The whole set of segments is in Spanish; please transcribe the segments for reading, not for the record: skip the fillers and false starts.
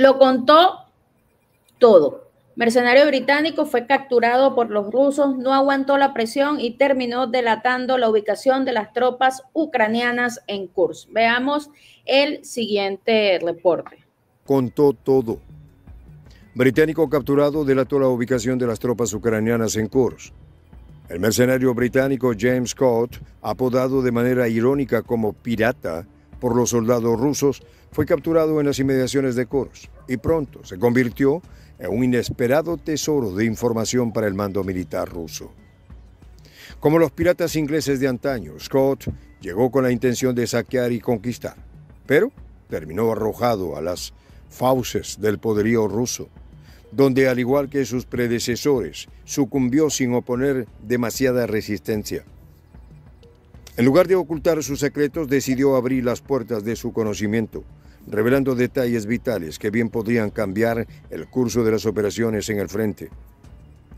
Lo contó todo. Mercenario británico fue capturado por los rusos, no aguantó la presión y terminó delatando la ubicación de las tropas ucranianas en Kursk. Veamos el siguiente reporte. Contó todo. Británico capturado delató la ubicación de las tropas ucranianas en Kursk. El mercenario británico James Scott, apodado de manera irónica como pirata por los soldados rusos, fue capturado en las inmediaciones de Kursk y pronto se convirtió en un inesperado tesoro de información para el mando militar ruso. Como los piratas ingleses de antaño, Scott llegó con la intención de saquear y conquistar, pero terminó arrojado a las fauces del poderío ruso, donde, al igual que sus predecesores, sucumbió sin oponer demasiada resistencia. En lugar de ocultar sus secretos, decidió abrir las puertas de su conocimiento, revelando detalles vitales que bien podrían cambiar el curso de las operaciones en el frente.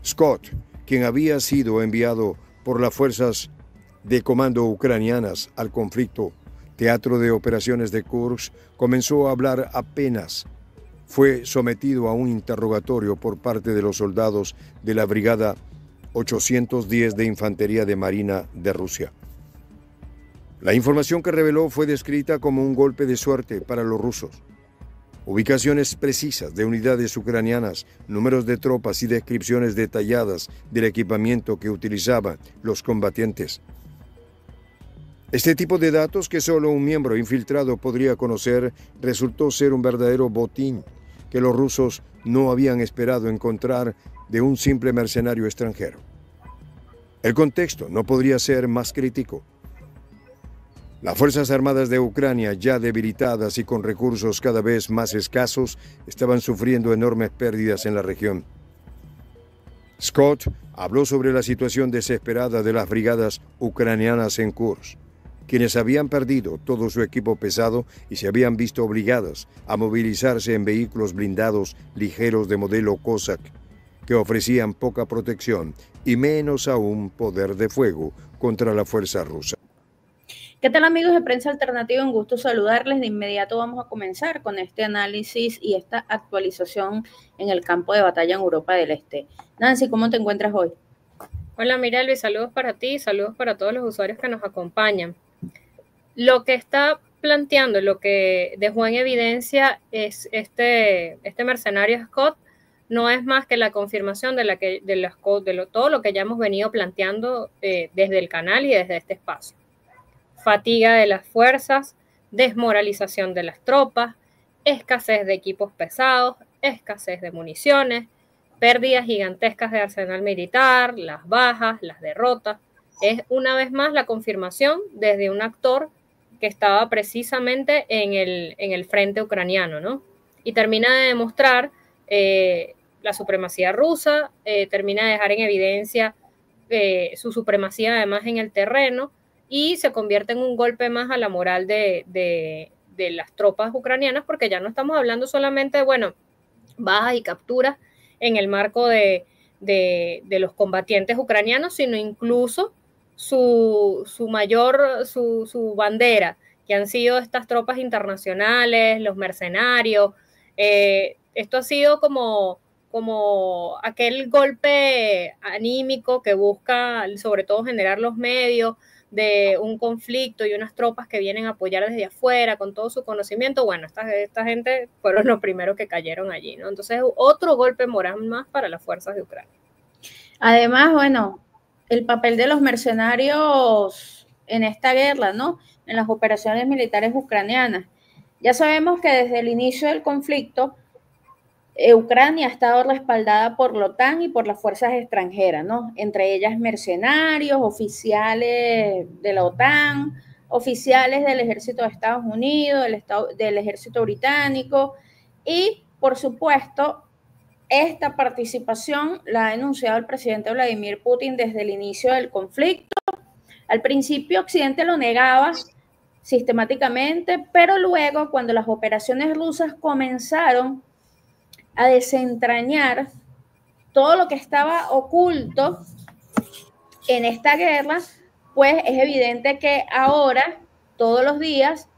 Scott, quien había sido enviado por las fuerzas de comando ucranianas al conflicto teatro de operaciones de Kursk, comenzó a hablar apenas fue sometido a un interrogatorio por parte de los soldados de la Brigada 810 de Infantería de Marina de Rusia. La información que reveló fue descrita como un golpe de suerte para los rusos. Ubicaciones precisas de unidades ucranianas, números de tropas y descripciones detalladas del equipamiento que utilizaban los combatientes. Este tipo de datos que solo un miembro infiltrado podría conocer resultó ser un verdadero botín que los rusos no habían esperado encontrar de un simple mercenario extranjero. El contexto no podría ser más crítico. Las Fuerzas Armadas de Ucrania, ya debilitadas y con recursos cada vez más escasos, estaban sufriendo enormes pérdidas en la región. Scott habló sobre la situación desesperada de las brigadas ucranianas en Kursk, quienes habían perdido todo su equipo pesado y se habían visto obligadas a movilizarse en vehículos blindados ligeros de modelo Cossack, que ofrecían poca protección y menos aún poder de fuego contra la fuerza rusa. ¿Qué tal, amigos de Prensa Alternativa? Un gusto saludarles. De inmediato vamos a comenzar con este análisis y esta actualización en el campo de batalla en Europa del Este. Nancy, ¿cómo te encuentras hoy? Hola, Mirelvi, saludos para ti, saludos para todos los usuarios que nos acompañan. Lo que está planteando, lo que dejó en evidencia es este mercenario Scott, no es más que la confirmación de todo lo que ya hemos venido planteando desde el canal y desde este espacio. Fatiga de las fuerzas, desmoralización de las tropas, escasez de equipos pesados, escasez de municiones, pérdidas gigantescas de arsenal militar, las bajas, las derrotas. Es una vez más la confirmación desde un actor que estaba precisamente en el frente ucraniano, ¿no? Y termina de demostrar la supremacía rusa, termina de dejar en evidencia su supremacía además en el terreno, y se convierte en un golpe más a la moral de las tropas ucranianas, porque ya no estamos hablando solamente de, bueno, bajas y capturas en el marco de los combatientes ucranianos, sino incluso su bandera, que han sido estas tropas internacionales, los mercenarios. Esto ha sido como aquel golpe anímico que busca sobre todo generar los medios de un conflicto y unas tropas que vienen a apoyar desde afuera con todo su conocimiento. Bueno, esta gente fueron los primeros que cayeron allí, ¿no? Entonces, otro golpe moral más para las fuerzas de Ucrania. Además, bueno, el papel de los mercenarios en esta guerra, ¿no? En las operaciones militares ucranianas. Ya sabemos que desde el inicio del conflicto, Ucrania ha estado respaldada por la OTAN y por las fuerzas extranjeras, ¿no? Entre ellas mercenarios, oficiales de la OTAN, oficiales del ejército de Estados Unidos, del ejército británico y, por supuesto, esta participación la ha enunciado el presidente Vladimir Putin desde el inicio del conflicto. Al principio Occidente lo negaba sistemáticamente, pero luego cuando las operaciones rusas comenzaron a desentrañar todo lo que estaba oculto en esta guerra, pues es evidente que ahora, todos los días,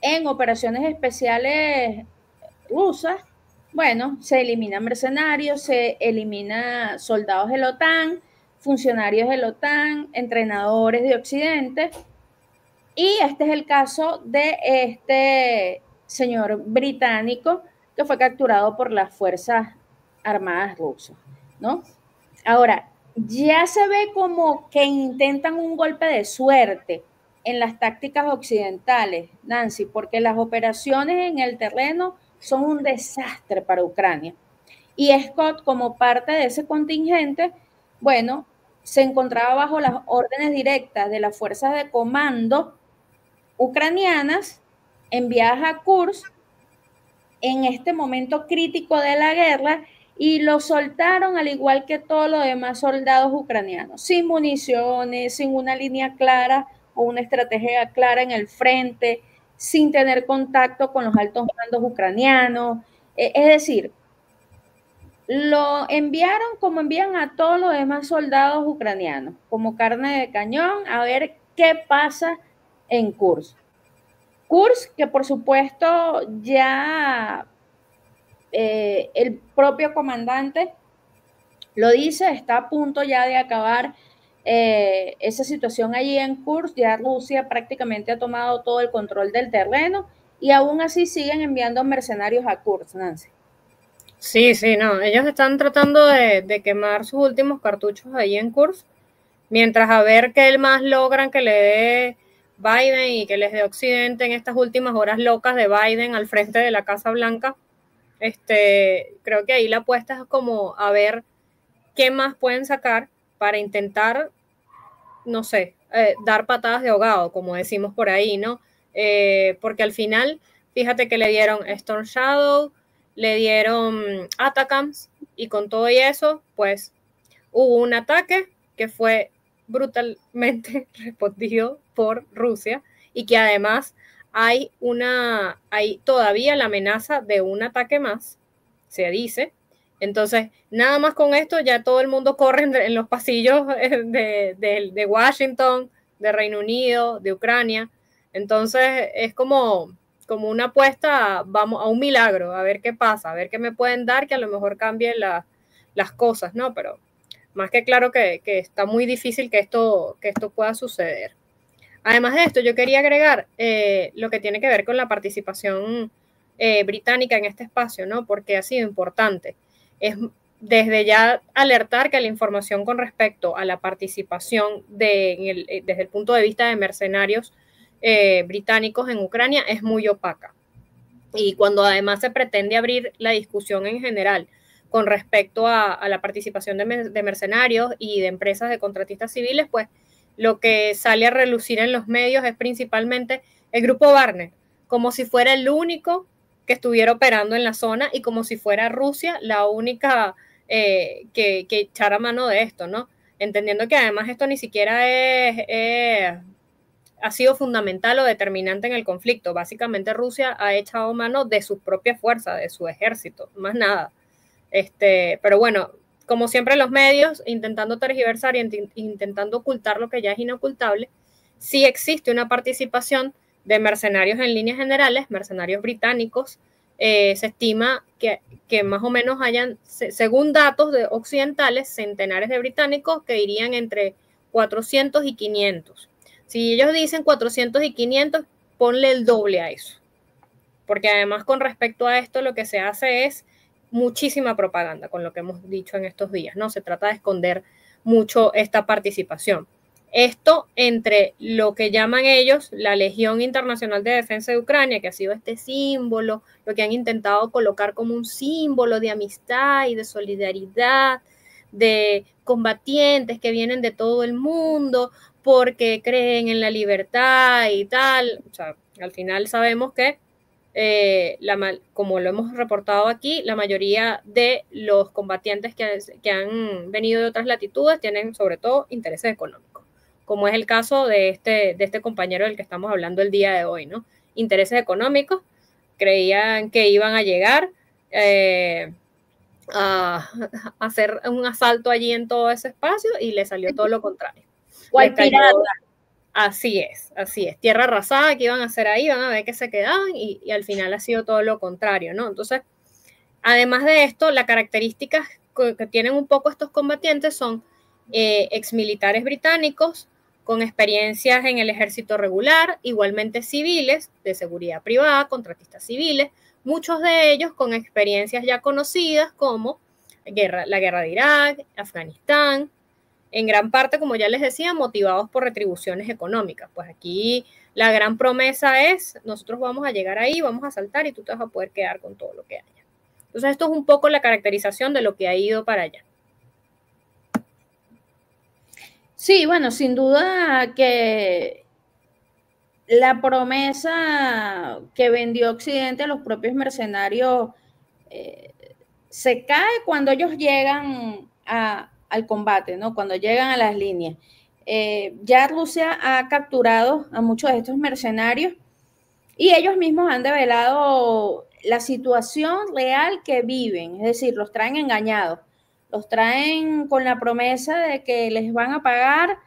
en operaciones especiales rusas, Bueno, se eliminan mercenarios, se elimina soldados de la OTAN, funcionarios de la OTAN, entrenadores de Occidente. Y este es el caso de este señor británico que fue capturado por las Fuerzas Armadas rusas, ¿no? Ahora, ya se ve como que intentan un golpe de suerte en las tácticas occidentales, Nancy, porque las operaciones en el terreno son un desastre para Ucrania. Y Scott, como parte de ese contingente, bueno, se encontraba bajo las órdenes directas de las fuerzas de comando ucranianas enviadas a Kursk en este momento crítico de la guerra y lo soltaron al igual que todos los demás soldados ucranianos, sin municiones, sin una línea clara o una estrategia clara en el frente, sin tener contacto con los altos mandos ucranianos. Es decir, lo enviaron como envían a todos los demás soldados ucranianos, como carne de cañón, a ver qué pasa en Kursk. Kursk, que por supuesto ya el propio comandante lo dice, está a punto ya de acabar esa situación allí en Kursk, ya Rusia prácticamente ha tomado todo el control del terreno y aún así siguen enviando mercenarios a Kursk, Nancy. Sí, sí, no, ellos están tratando de quemar sus últimos cartuchos ahí en Kursk, mientras a ver qué más logran que le dé Biden y que les dé Occidente en estas últimas horas locas de Biden al frente de la Casa Blanca. Creo que ahí la apuesta es como a ver qué más pueden sacar para intentar, no sé, dar patadas de ahogado, como decimos por ahí, ¿no? Porque al final, fíjate que le dieron Storm Shadow, le dieron Atacams, y con todo y eso, pues hubo un ataque que fue brutalmente respondido por Rusia y que además hay todavía la amenaza de un ataque más, se dice. Entonces, nada más con esto, ya todo el mundo corre en los pasillos de Washington, de Reino Unido, de Ucrania. Entonces, es como una apuesta, vamos a un milagro, a ver qué pasa, a ver qué me pueden dar, que a lo mejor cambien las cosas, ¿no? Pero más que claro que está muy difícil que esto pueda suceder. Además de esto, yo quería agregar lo que tiene que ver con la participación británica en este espacio, ¿no? Porque ha sido importante. Es desde ya alertar que la información con respecto a la participación desde el punto de vista de mercenarios británicos en Ucrania es muy opaca. Y cuando además se pretende abrir la discusión en general con respecto a la participación de mercenarios y de empresas de contratistas civiles, pues lo que sale a relucir en los medios es principalmente el grupo Wagner, como si fuera el único que estuviera operando en la zona y como si fuera Rusia la única que echara mano de esto, ¿no? Entendiendo que además esto ni siquiera ha sido fundamental o determinante en el conflicto. Básicamente Rusia ha echado mano de sus propias fuerzas, de su ejército, más nada. Pero bueno, como siempre los medios, intentando tergiversar y intentando ocultar lo que ya es inocultable, sí existe una participación de mercenarios en líneas generales, mercenarios británicos. Se estima que más o menos hayan, según datos occidentales, centenares de británicos que irían entre 400 y 500. Si ellos dicen 400 y 500, ponle el doble a eso. Porque además con respecto a esto lo que se hace es muchísima propaganda, con lo que hemos dicho en estos días, ¿no? Se trata de esconder mucho esta participación. Esto entre lo que llaman ellos la Legión Internacional de Defensa de Ucrania, que ha sido este símbolo, lo que han intentado colocar como un símbolo de amistad y de solidaridad, de combatientes que vienen de todo el mundo porque creen en la libertad y tal. O sea, al final sabemos que como lo hemos reportado aquí, la mayoría de los combatientes que han venido de otras latitudes tienen sobre todo intereses económicos, como es el caso de este compañero del que estamos hablando el día de hoy, ¿no? Intereses económicos, creían que iban a llegar a hacer un asalto allí en todo ese espacio y le salió todo lo contrario. Así es. Tierra arrasada, que iban a hacer ahí, van a ver que se quedaban y al final ha sido todo lo contrario, ¿no? Entonces, Además de esto, las características que tienen un poco estos combatientes son exmilitares británicos con experiencias en el ejército regular, igualmente civiles, de seguridad privada, contratistas civiles, muchos de ellos con experiencias ya conocidas como la guerra de Irak, Afganistán, en gran parte, como ya les decía, motivados por retribuciones económicas. Pues aquí la gran promesa es, nosotros vamos a llegar ahí, vamos a saltar y tú te vas a poder quedar con todo lo que haya. Entonces esto es un poco la caracterización de lo que ha ido para allá. Sí, bueno, sin duda que la promesa que vendió Occidente a los propios mercenarios se cae cuando ellos llegan al combate, ¿no? Cuando llegan a las líneas. Ya Rusia ha capturado a muchos de estos mercenarios y ellos mismos han develado la situación real que viven, es decir, los traen engañados, los traen con la promesa de que les van a pagar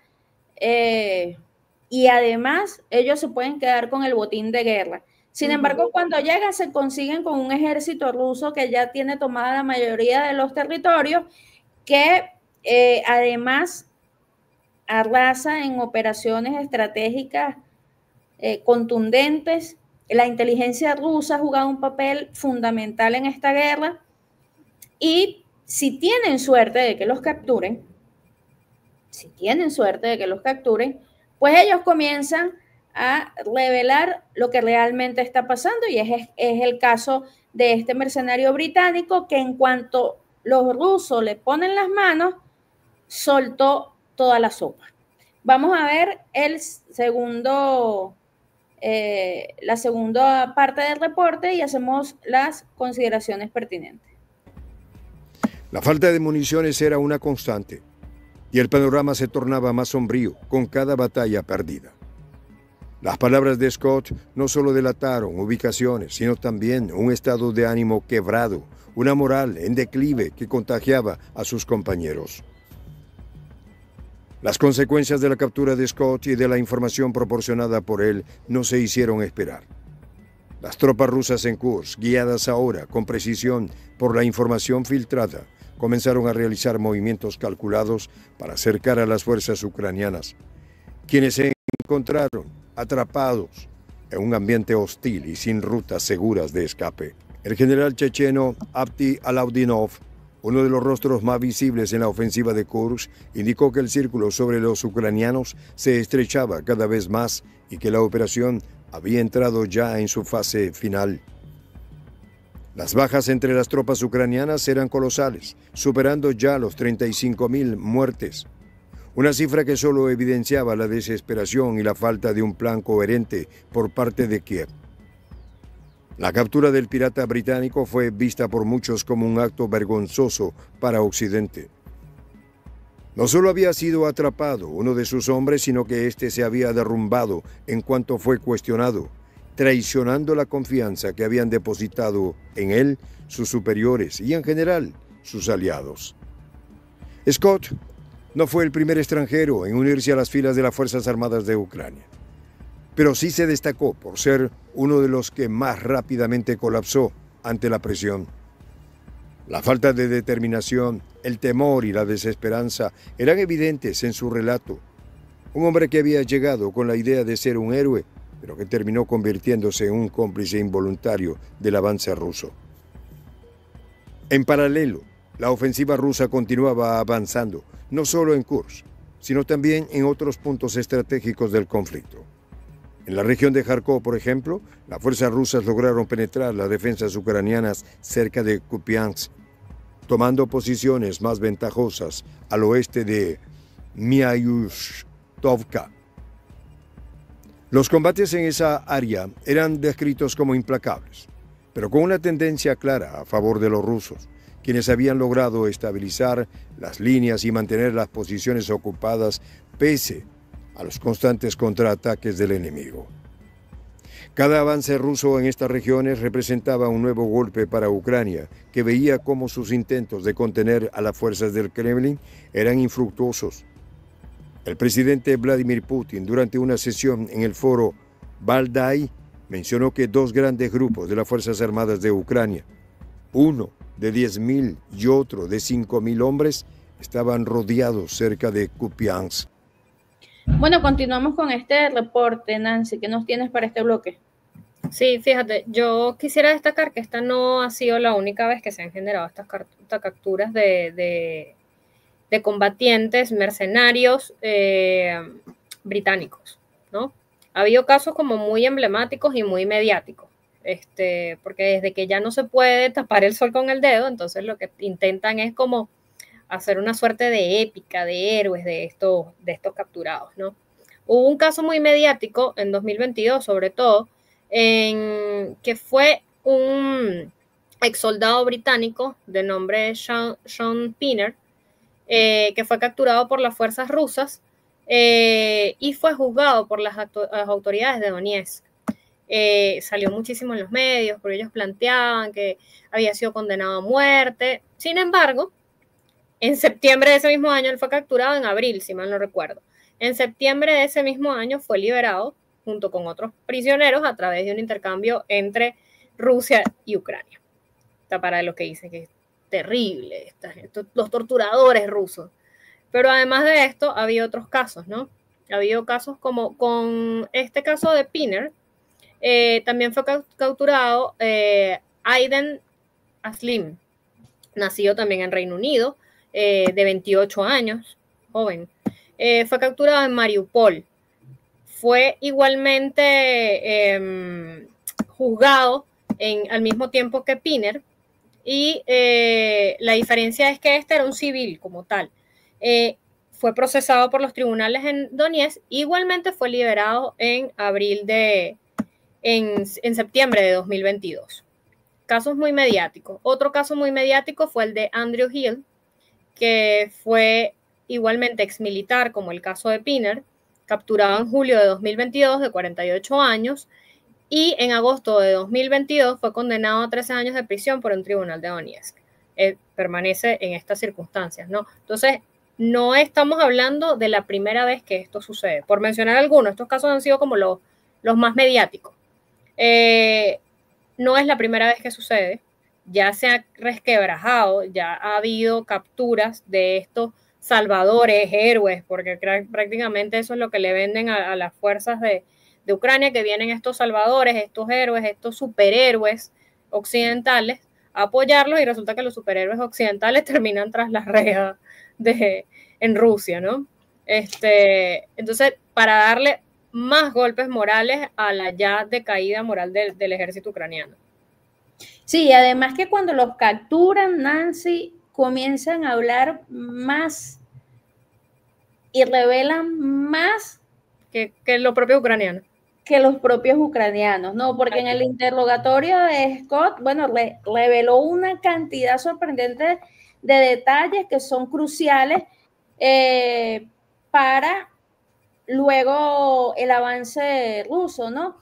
y además ellos se pueden quedar con el botín de guerra. Sin embargo, cuando llegan se consiguen con un ejército ruso que ya tiene tomada la mayoría de los territorios, que además arrasa en operaciones estratégicas contundentes. La inteligencia rusa ha jugado un papel fundamental en esta guerra y si tienen suerte de que los capturen, pues ellos comienzan a revelar lo que realmente está pasando y es el caso de este mercenario británico que en cuanto los rusos le ponen las manos, soltó toda la sopa. Vamos a ver la segunda parte del reporte y hacemos las consideraciones pertinentes. La falta de municiones era una constante y el panorama se tornaba más sombrío con cada batalla perdida. Las palabras de Scott no solo delataron ubicaciones, sino también un estado de ánimo quebrado, una moral en declive que contagiaba a sus compañeros. Las consecuencias de la captura de Scott y de la información proporcionada por él no se hicieron esperar. Las tropas rusas en Kursk, guiadas ahora con precisión por la información filtrada, comenzaron a realizar movimientos calculados para acercar a las fuerzas ucranianas, quienes se encontraron atrapados en un ambiente hostil y sin rutas seguras de escape. El general checheno Abdi Alaudinov, uno de los rostros más visibles en la ofensiva de Kursk, indicó que el círculo sobre los ucranianos se estrechaba cada vez más y que la operación había entrado ya en su fase final. Las bajas entre las tropas ucranianas eran colosales, superando ya los 35.000 muertes, una cifra que solo evidenciaba la desesperación y la falta de un plan coherente por parte de Kiev. La captura del pirata británico fue vista por muchos como un acto vergonzoso para Occidente. No solo había sido atrapado uno de sus hombres, sino que éste se había derrumbado en cuanto fue cuestionado, traicionando la confianza que habían depositado en él sus superiores y en general sus aliados. Scott no fue el primer extranjero en unirse a las filas de las Fuerzas Armadas de Ucrania, pero sí se destacó por ser uno de los que más rápidamente colapsó ante la presión. La falta de determinación, el temor y la desesperanza eran evidentes en su relato. Un hombre que había llegado con la idea de ser un héroe, pero que terminó convirtiéndose en un cómplice involuntario del avance ruso. En paralelo, la ofensiva rusa continuaba avanzando, no solo en Kursk, sino también en otros puntos estratégicos del conflicto. En la región de Kharkov, por ejemplo, las fuerzas rusas lograron penetrar las defensas ucranianas cerca de Kupiansk, tomando posiciones más ventajosas al oeste de Myastovka. Los combates en esa área eran descritos como implacables, pero con una tendencia clara a favor de los rusos, quienes habían logrado estabilizar las líneas y mantener las posiciones ocupadas pese a los constantes contraataques del enemigo. Cada avance ruso en estas regiones representaba un nuevo golpe para Ucrania, que veía cómo sus intentos de contener a las fuerzas del Kremlin eran infructuosos. El presidente Vladimir Putin, durante una sesión en el foro Valdai, mencionó que dos grandes grupos de las Fuerzas Armadas de Ucrania, uno de 10.000 y otro de 5.000 hombres estaban rodeados cerca de Kupiansk. Bueno, continuamos con este reporte, Nancy. ¿Qué nos tienes para este bloque? Sí, fíjate, yo quisiera destacar que esta no ha sido la única vez que se han generado estas capturas de combatientes mercenarios británicos, ¿no? Ha habido casos como muy emblemáticos y muy mediáticos, porque desde que ya no se puede tapar el sol con el dedo, entonces lo que intentan es como hacer una suerte de épica, de héroes de estos capturados, ¿no? Hubo un caso muy mediático en 2022, sobre todo, que fue un ex soldado británico de nombre Sean Pinner, que fue capturado por las fuerzas rusas y fue juzgado por las autoridades de Donetsk. Salió muchísimo en los medios porque ellos planteaban que había sido condenado a muerte. Sin embargo, en septiembre de ese mismo año, él fue capturado en abril, si mal no recuerdo. En septiembre de ese mismo año fue liberado junto con otros prisioneros a través de un intercambio entre Rusia y Ucrania. Está para lo que dicen que es terrible, los torturadores rusos. Pero además de esto, ha habido otros casos, ¿no? Ha habido casos como con este caso de Pinner, también fue capturado Aiden Aslim, nacido también en Reino Unido, de 28 años, joven. Fue capturado en Mariupol. Fue igualmente juzgado al mismo tiempo que Pinner, y la diferencia es que este era un civil como tal. Fue procesado por los tribunales en Donetsk, igualmente fue liberado en septiembre de 2022. Casos muy mediáticos. Otro caso muy mediático fue el de Andrew Hill, que fue igualmente exmilitar, como el caso de Pinner, capturado en julio de 2022, de 48 años, y en agosto de 2022 fue condenado a 13 años de prisión por un tribunal de Donetsk. Permanece en estas circunstancias, ¿no? Entonces, no estamos hablando de la primera vez que esto sucede. Por mencionar algunos, estos casos han sido como los más mediáticos. No es la primera vez que sucede. Ya se ha resquebrajado, ya ha habido capturas de estos salvadores, héroes, porque prácticamente eso es lo que le venden a las fuerzas de Ucrania, que vienen estos salvadores, estos héroes, estos superhéroes occidentales a apoyarlos, y resulta que los superhéroes occidentales terminan tras las rejas en Rusia, ¿no? Entonces, para darle más golpes morales a la ya decaída moral del ejército ucraniano. Sí, además que cuando los capturan, Nancy, comienzan a hablar más y revelan más que lo propio ucraniano. Que los propios ucranianos, ¿no? Porque en el interrogatorio de Scott, bueno, reveló una cantidad sorprendente de detalles que son cruciales para luego el avance ruso, ¿no?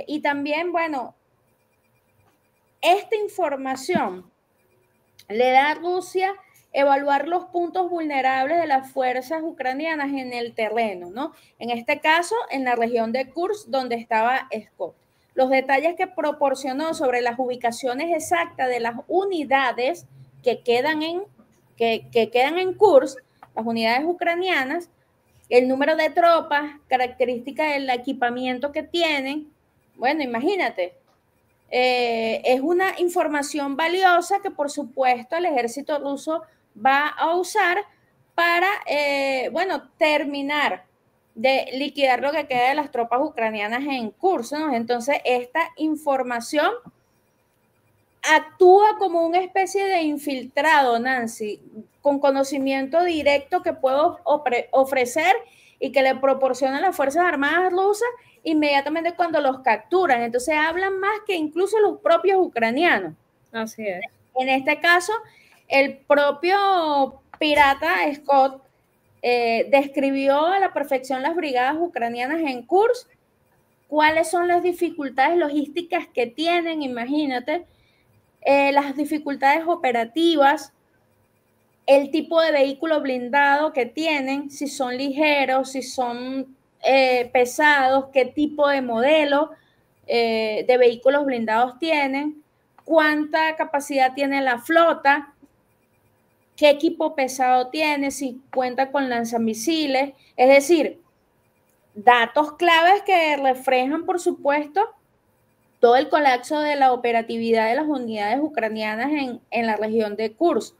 Y también, bueno, esta información le da a Rusia evaluar los puntos vulnerables de las fuerzas ucranianas en el terreno, ¿no? En este caso, en la región de Kursk, donde estaba Scott. Los detalles que proporcionó sobre las ubicaciones exactas de las unidades que quedan en Kursk, las unidades ucranianas, el número de tropas, características del equipamiento que tienen. Bueno, imagínate. Es una información valiosa que, por supuesto, el ejército ruso va a usar para, bueno, terminar de liquidar lo que queda de las tropas ucranianas en curso, ¿no? Entonces, esta información actúa como una especie de infiltrado, Nancy, con conocimiento directo que puedo ofrecer y que le proporcionan las Fuerzas Armadas rusas inmediatamente cuando los capturan. Entonces hablan más que incluso los propios ucranianos. Así es. En este caso, el propio pirata Scott describió a la perfección las brigadas ucranianas en Kursk, cuáles son las dificultades logísticas que tienen, imagínate, las dificultades operativas, el tipo de vehículo blindado que tienen, si son ligeros, si son pesados, qué tipo de modelo de vehículos blindados tienen, cuánta capacidad tiene la flota, qué equipo pesado tiene, si cuenta con lanzamisiles, es decir, datos claves que reflejan, por supuesto, todo el colapso de la operatividad de las unidades ucranianas en la región de Kursk.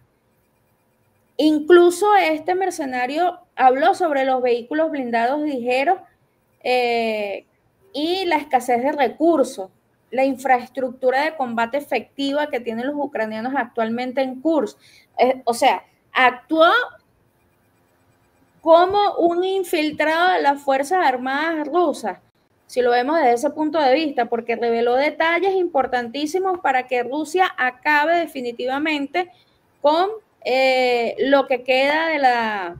Incluso este mercenario habló sobre los vehículos blindados ligeros y la escasez de recursos, la infraestructura de combate efectiva que tienen los ucranianos actualmente en Kursk. O sea, actuó como un infiltrado de las Fuerzas Armadas rusas, si lo vemos desde ese punto de vista, porque reveló detalles importantísimos para que Rusia acabe definitivamente con lo que queda de la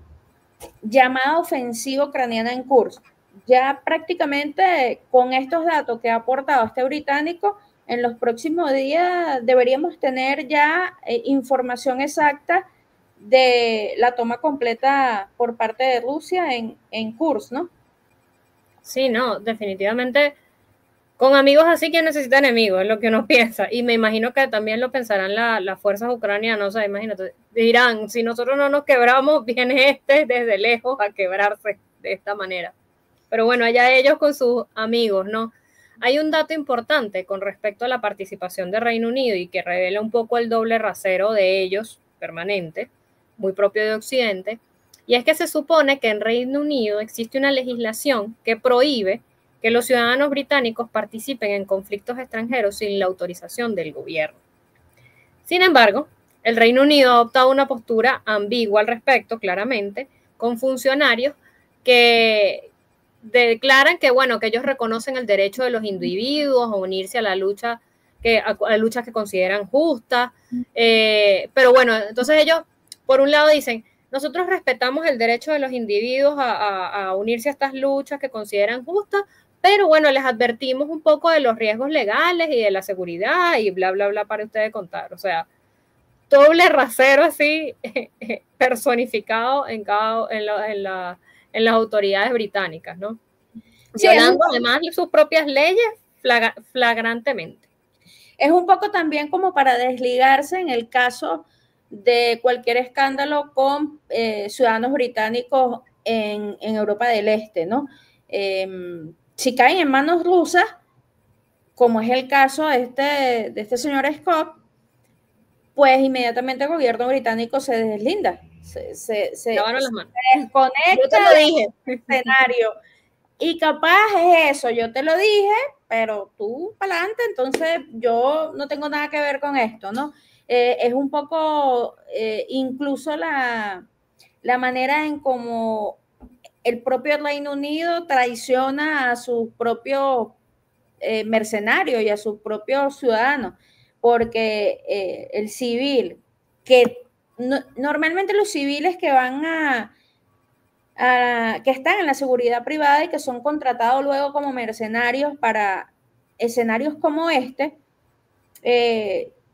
llamada ofensiva ucraniana en Kursk. Ya prácticamente con estos datos que ha aportado este británico, en los próximos días deberíamos tener ya información exacta de la toma completa por parte de Rusia en Kursk, ¿no? Sí, no, definitivamente con amigos así que necesita enemigos, es lo que uno piensa. Y me imagino que también lo pensarán las fuerzas ucranianas, o sea, imagínate, dirán, si nosotros no nos quebramos, viene este desde lejos a quebrarse de esta manera. Pero bueno, allá ellos con sus amigos, ¿no? Hay un dato importante con respecto a la participación de Reino Unido y que revela un poco el doble rasero de ellos, permanente, muy propio de Occidente, y es que se supone que en Reino Unido existe una legislación que prohíbe que los ciudadanos británicos participen en conflictos extranjeros sin la autorización del gobierno. Sin embargo, el Reino Unido ha adoptado una postura ambigua al respecto, claramente, con funcionarios que declaran que, bueno, que ellos reconocen el derecho de los individuos a unirse a la lucha a luchas que consideran justas, pero bueno, entonces ellos, por un lado, dicen, nosotros respetamos el derecho de los individuos a unirse a estas luchas que consideran justas, pero bueno, les advertimos un poco de los riesgos legales y de la seguridad y bla, bla, bla para ustedes contar. O sea, doble rasero así personificado en las autoridades británicas, ¿no? Sí, violando además sus propias leyes flagrantemente. Es un poco también como para desligarse en el caso de cualquier escándalo con ciudadanos británicos en Europa del Este, ¿no? Si caen en manos rusas, como es el caso de este señor Scott, pues inmediatamente el gobierno británico se deslinda, se desconecta yo te lo dije. del escenario. Y capaz es eso, yo te lo dije, pero tú para adelante, entonces yo no tengo nada que ver con esto, ¿no? Es un poco incluso la manera en cómo el propio Reino Unido traiciona a sus propios mercenarios y a sus propios ciudadanos, porque el civil, que normalmente los civiles que van que están en la seguridad privada y que son contratados luego como mercenarios para escenarios como este,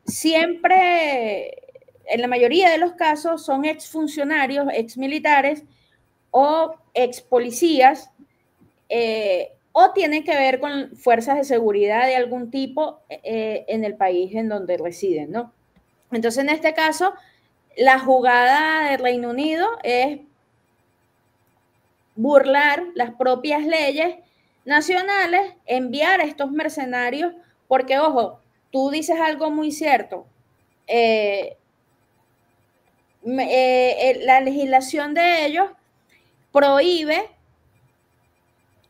siempre, en la mayoría de los casos, son exfuncionarios, exmilitares o expolicías, o tienen que ver con fuerzas de seguridad de algún tipo en el país en donde residen, ¿no? Entonces, en este caso, la jugada del Reino Unido es burlar las propias leyes nacionales, enviar a estos mercenarios, porque, ojo, tú dices algo muy cierto. La legislación de ellos prohíbe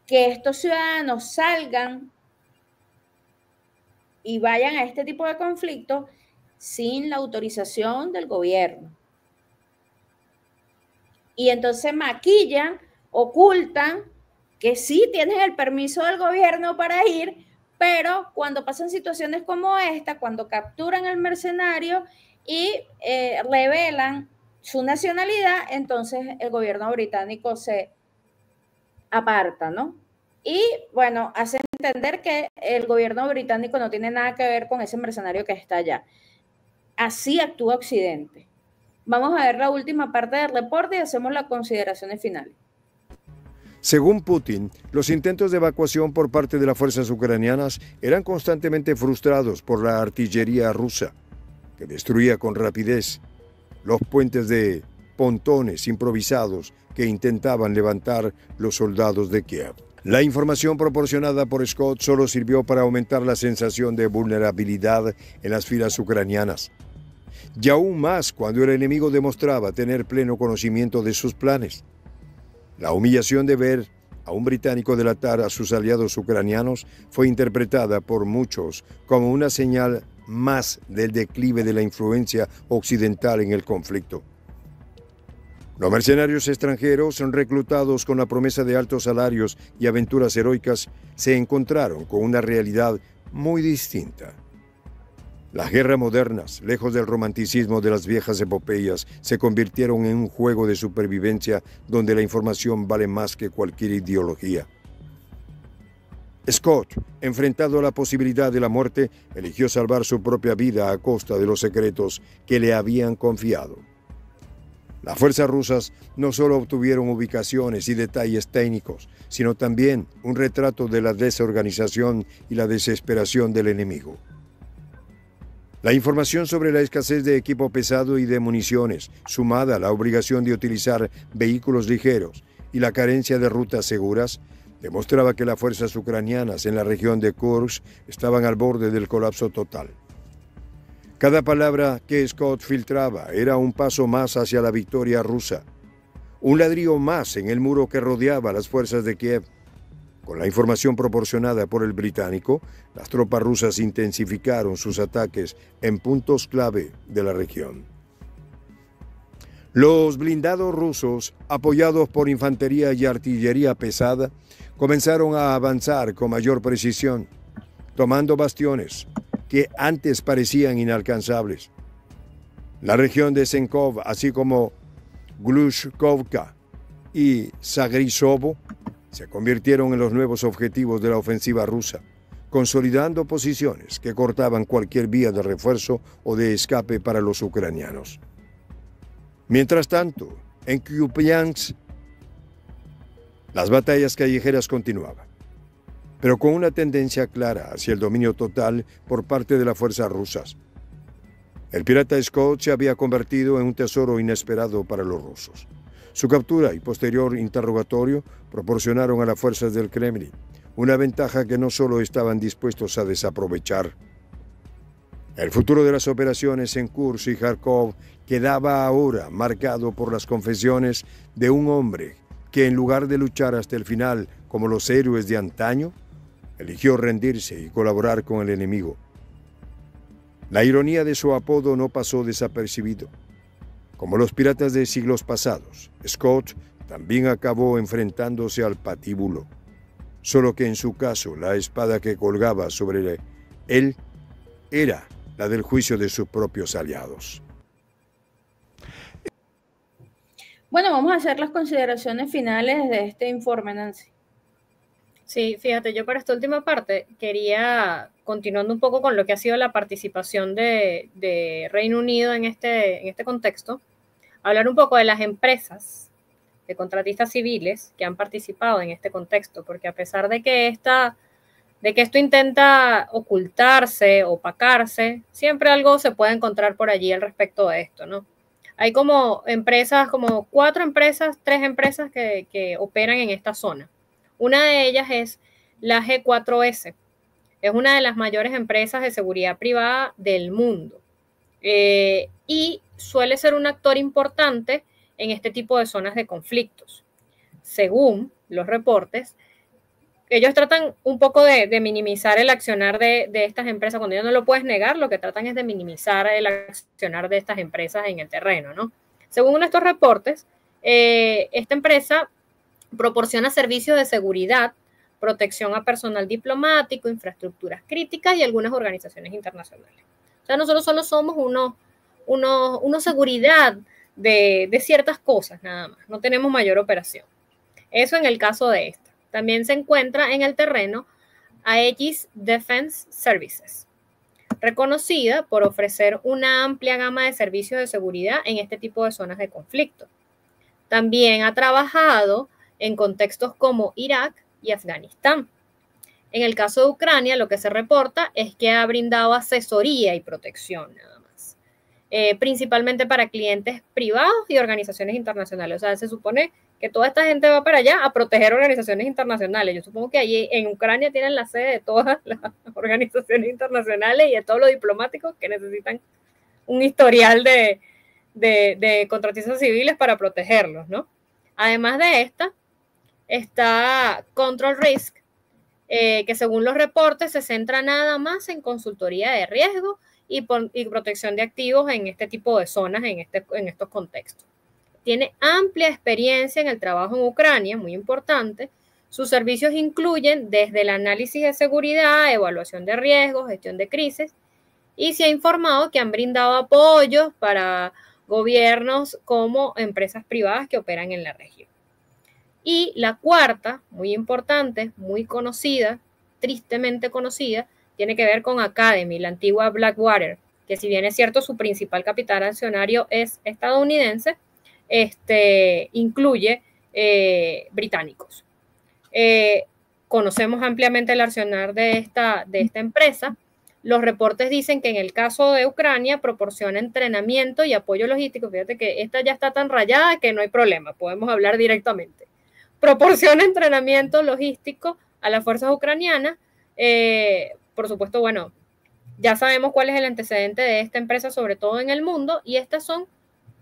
que estos ciudadanos salgan y vayan a este tipo de conflictos sin la autorización del gobierno. Y entonces maquillan, ocultan que sí tienen el permiso del gobierno para ir, pero cuando pasan situaciones como esta, cuando capturan al mercenario y revelan su nacionalidad, entonces el gobierno británico se aparta, ¿no? Y bueno, hace entender que el gobierno británico no tiene nada que ver con ese mercenario que está allá. Así actúa Occidente. Vamos a ver la última parte del reporte y hacemos las consideraciones finales. Según Putin, los intentos de evacuación por parte de las fuerzas ucranianas eran constantemente frustrados por la artillería rusa, que destruía con rapidez los puentes de pontones improvisados que intentaban levantar los soldados de Kiev. La información proporcionada por Scott solo sirvió para aumentar la sensación de vulnerabilidad en las filas ucranianas, y aún más cuando el enemigo demostraba tener pleno conocimiento de sus planes. La humillación de ver a un británico delatar a sus aliados ucranianos fue interpretada por muchos como una señal más del declive de la influencia occidental en el conflicto. Los mercenarios extranjeros, reclutados con la promesa de altos salarios y aventuras heroicas, se encontraron con una realidad muy distinta. Las guerras modernas, lejos del romanticismo de las viejas epopeyas, se convirtieron en un juego de supervivencia donde la información vale más que cualquier ideología. Scott, enfrentado a la posibilidad de la muerte, eligió salvar su propia vida a costa de los secretos que le habían confiado. Las fuerzas rusas no solo obtuvieron ubicaciones y detalles técnicos, sino también un retrato de la desorganización y la desesperación del enemigo. La información sobre la escasez de equipo pesado y de municiones, sumada a la obligación de utilizar vehículos ligeros y la carencia de rutas seguras, demostraba que las fuerzas ucranianas en la región de Kursk estaban al borde del colapso total. Cada palabra que Scott filtraba era un paso más hacia la victoria rusa, un ladrillo más en el muro que rodeaba a las fuerzas de Kiev. Con la información proporcionada por el británico, las tropas rusas intensificaron sus ataques en puntos clave de la región. Los blindados rusos, apoyados por infantería y artillería pesada, comenzaron a avanzar con mayor precisión, tomando bastiones que antes parecían inalcanzables. La región de Senkov, así como Glushkovka y Zagrizovo, se convirtieron en los nuevos objetivos de la ofensiva rusa, consolidando posiciones que cortaban cualquier vía de refuerzo o de escape para los ucranianos. Mientras tanto, en Kupiansk, las batallas callejeras continuaban, pero con una tendencia clara hacia el dominio total por parte de las fuerzas rusas. El pirata Scott se había convertido en un tesoro inesperado para los rusos. Su captura y posterior interrogatorio proporcionaron a las fuerzas del Kremlin una ventaja que no solo estaban dispuestos a desaprovechar. El futuro de las operaciones en Kursk y Kharkov quedaba ahora marcado por las confesiones de un hombre que, en lugar de luchar hasta el final como los héroes de antaño, eligió rendirse y colaborar con el enemigo. La ironía de su apodo no pasó desapercibido. Como los piratas de siglos pasados, Scott también acabó enfrentándose al patíbulo, solo que en su caso la espada que colgaba sobre él era la del juicio de sus propios aliados. Bueno, vamos a hacer las consideraciones finales de este informe, Nancy. Sí, fíjate, yo para esta última parte quería, continuando un poco con lo que ha sido la participación de Reino Unido en este contexto, hablar un poco de las empresas de contratistas civiles que han participado en este contexto, porque a pesar de que esto intenta ocultarse, opacarse, siempre algo se puede encontrar por allí al respecto de esto, ¿no? Hay como empresas, como 3 empresas que operan en esta zona. Una de ellas es la G4S. Es una de las mayores empresas de seguridad privada del mundo. Y suele ser un actor importante en este tipo de zonas de conflictos. Según los reportes, ellos tratan un poco de minimizar el accionar de estas empresas. Cuando ellos no lo puedes negar, lo que tratan es de minimizar el accionar de estas empresas en el terreno, ¿no? Según estos reportes, esta empresa proporciona servicios de seguridad, protección a personal diplomático, infraestructuras críticas y algunas organizaciones internacionales. O sea, nosotros solo somos una seguridad de ciertas cosas nada más. No tenemos mayor operación. Eso en el caso de esta. También se encuentra en el terreno Aegis Defense Services, reconocida por ofrecer una amplia gama de servicios de seguridad en este tipo de zonas de conflicto. También ha trabajado en contextos como Irak y Afganistán. En el caso de Ucrania, lo que se reporta es que ha brindado asesoría y protección nada más, principalmente para clientes privados y organizaciones internacionales. O sea, se supone que toda esta gente va para allá a proteger organizaciones internacionales. Yo supongo que allí en Ucrania tienen la sede de todas las organizaciones internacionales y de todos los diplomáticos que necesitan un historial de contratistas civiles para protegerlos, ¿no? Además de esta, está Control Risk, que según los reportes se centra nada más en consultoría de riesgo y protección de activos en este tipo de zonas, en estos contextos. Tiene amplia experiencia en el trabajo en Ucrania, muy importante. Sus servicios incluyen desde el análisis de seguridad, evaluación de riesgos, gestión de crisis, y se ha informado que han brindado apoyos para gobiernos como empresas privadas que operan en la región. Y la cuarta, muy importante, muy conocida, tristemente conocida, tiene que ver con Academy, la antigua Blackwater, que si bien es cierto su principal capital accionario es estadounidense, incluye británicos. Conocemos ampliamente el accionar de esta empresa. Los reportes dicen que en el caso de Ucrania proporciona entrenamiento y apoyo logístico. Fíjate que esta ya está tan rayada que no hay problema, podemos hablar directamente. Proporciona entrenamiento logístico a las fuerzas ucranianas. Por supuesto, bueno, ya sabemos cuál es el antecedente de esta empresa, sobre todo en el mundo, y estas son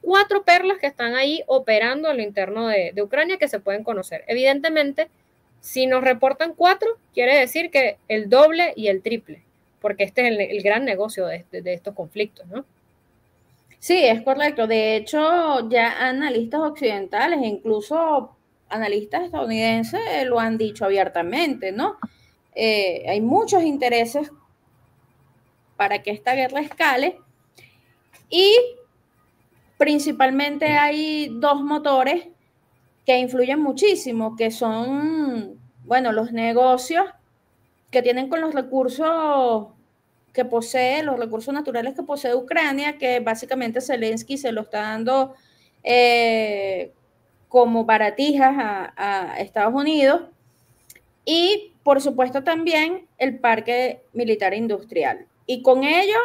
4 perlas que están ahí operando a lo interno de Ucrania que se pueden conocer. Evidentemente, si nos reportan 4, quiere decir que el doble y el triple, porque este es el gran negocio de estos conflictos, ¿no? Sí, es correcto. De hecho, ya analistas occidentales, incluso analistas estadounidenses, lo han dicho abiertamente, ¿no? Hay muchos intereses para que esta guerra escale y principalmente hay 2 motores que influyen muchísimo, que son, bueno, los negocios que tienen con los recursos que posee, los recursos naturales que posee Ucrania, que básicamente Zelensky se lo está dando como baratijas a Estados Unidos, y por supuesto también el parque militar industrial. Y con ello,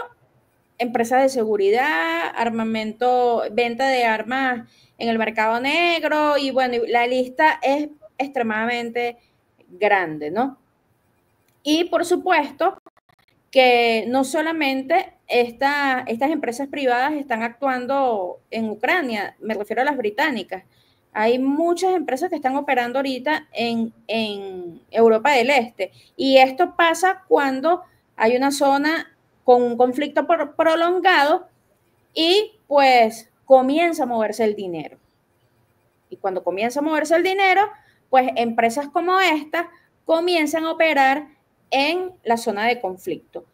empresas de seguridad, armamento, venta de armas en el mercado negro, y bueno, la lista es extremadamente grande, ¿no? Y por supuesto que no solamente estas empresas privadas están actuando en Ucrania, me refiero a las británicas. Hay muchas empresas que están operando ahorita en Europa del Este. Y esto pasa cuando hay una zona con un conflicto prolongado y pues comienza a moverse el dinero. Y cuando comienza a moverse el dinero, pues empresas como esta comienzan a operar en la zona de conflicto.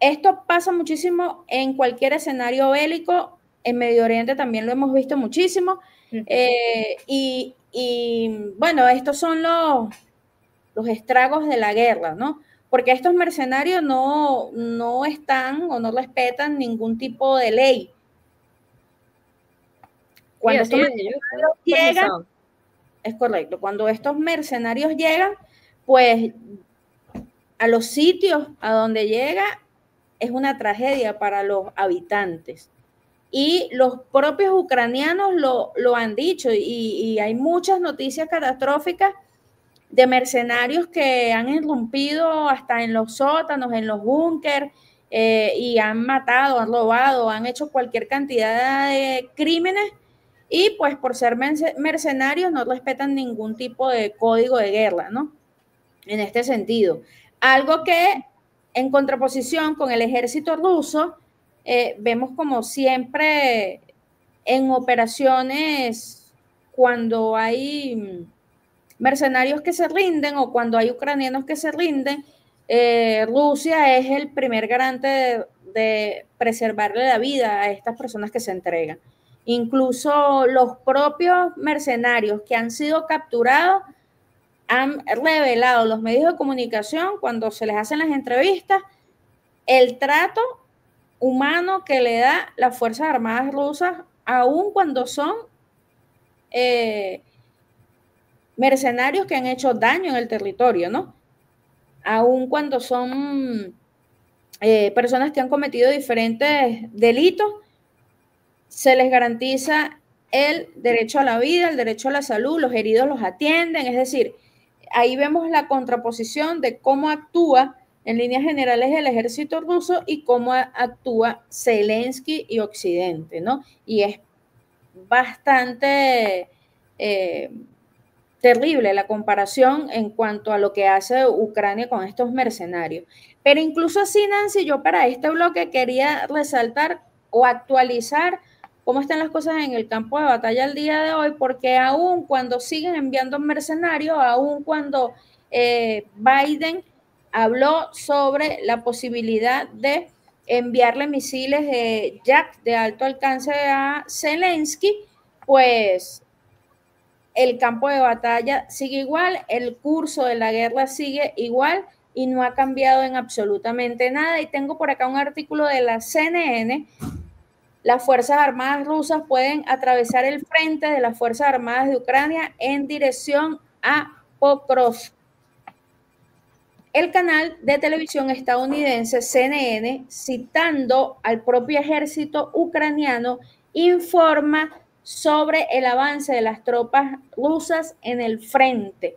Esto pasa muchísimo en cualquier escenario bélico. En Medio Oriente también lo hemos visto muchísimo. Y bueno, estos son los estragos de la guerra, ¿no? Porque estos mercenarios no están o no respetan ningún tipo de ley. Cuando estos mercenarios llegan, es correcto, cuando estos mercenarios llegan, pues a los sitios a donde llega es una tragedia para los habitantes. Y los propios ucranianos lo han dicho, y hay muchas noticias catastróficas de mercenarios que han irrumpido hasta en los sótanos, en los búnkers, y han matado, han robado, han hecho cualquier cantidad de crímenes, y pues por ser mercenarios no respetan ningún tipo de código de guerra, ¿no? En este sentido. Algo que en contraposición con el ejército ruso, vemos como siempre en operaciones cuando hay mercenarios que se rinden o cuando hay ucranianos que se rinden, Rusia es el primer garante de preservarle la vida a estas personas que se entregan. Incluso los propios mercenarios que han sido capturados han revelado los medios de comunicación cuando se les hacen las entrevistas el trato humano que le da las Fuerzas Armadas rusas, aun cuando son mercenarios que han hecho daño en el territorio, ¿no? Aun cuando son personas que han cometido diferentes delitos, se les garantiza el derecho a la vida, el derecho a la salud, los heridos los atienden, es decir, ahí vemos la contraposición de cómo actúa en líneas generales el ejército ruso y cómo actúa Zelensky y Occidente, ¿no? Y es bastante terrible la comparación en cuanto a lo que hace Ucrania con estos mercenarios. Pero incluso así, Nancy, yo para este bloque quería resaltar o actualizar cómo están las cosas en el campo de batalla al día de hoy, porque aún cuando siguen enviando mercenarios, aún cuando Biden habló sobre la posibilidad de enviarle misiles de Jack de alto alcance a Zelensky, pues el campo de batalla sigue igual, el curso de la guerra sigue igual y no ha cambiado en absolutamente nada. Y tengo por acá un artículo de la CNN. Las Fuerzas Armadas rusas pueden atravesar el frente de las Fuerzas Armadas de Ucrania en dirección a Pokrovsk. El canal de televisión estadounidense CNN, citando al propio ejército ucraniano, informa sobre el avance de las tropas rusas en el frente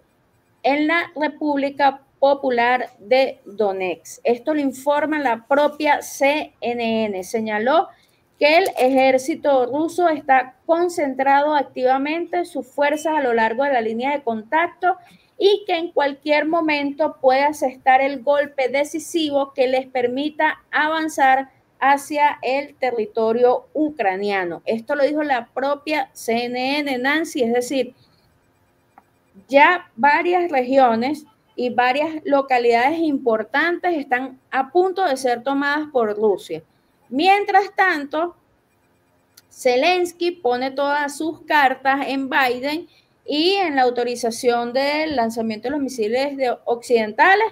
en la República Popular de Donetsk. Esto lo informa la propia CNN. Señaló que el ejército ruso está concentrado activamente sus fuerzas a lo largo de la línea de contacto y que en cualquier momento puede asestar el golpe decisivo que les permita avanzar hacia el territorio ucraniano. Esto lo dijo la propia CNN, Nancy, es decir, ya varias regiones y varias localidades importantes están a punto de ser tomadas por Rusia. Mientras tanto, Zelensky pone todas sus cartas en Biden y en la autorización del lanzamiento de los misiles occidentales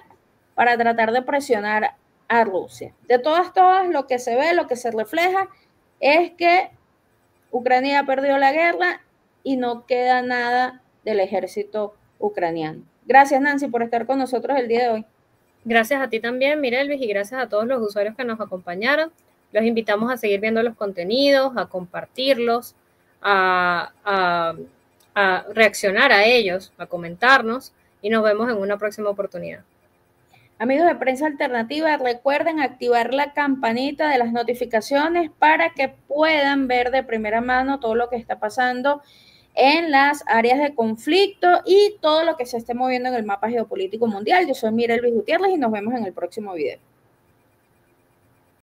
para tratar de presionar a Rusia. De todas, lo que se ve, lo que se refleja es que Ucrania ha perdido la guerra y no queda nada del ejército ucraniano. Gracias, Nancy, por estar con nosotros el día de hoy. Gracias a ti también, Mirelvis, y gracias a todos los usuarios que nos acompañaron. Los invitamos a seguir viendo los contenidos, a compartirlos, a reaccionar a ellos, a comentarnos, y nos vemos en una próxima oportunidad. Amigos de Prensa Alternativa, recuerden activar la campanita de las notificaciones para que puedan ver de primera mano todo lo que está pasando en las áreas de conflicto y todo lo que se esté moviendo en el mapa geopolítico mundial. Yo soy Mirelvis Gutiérrez y nos vemos en el próximo video.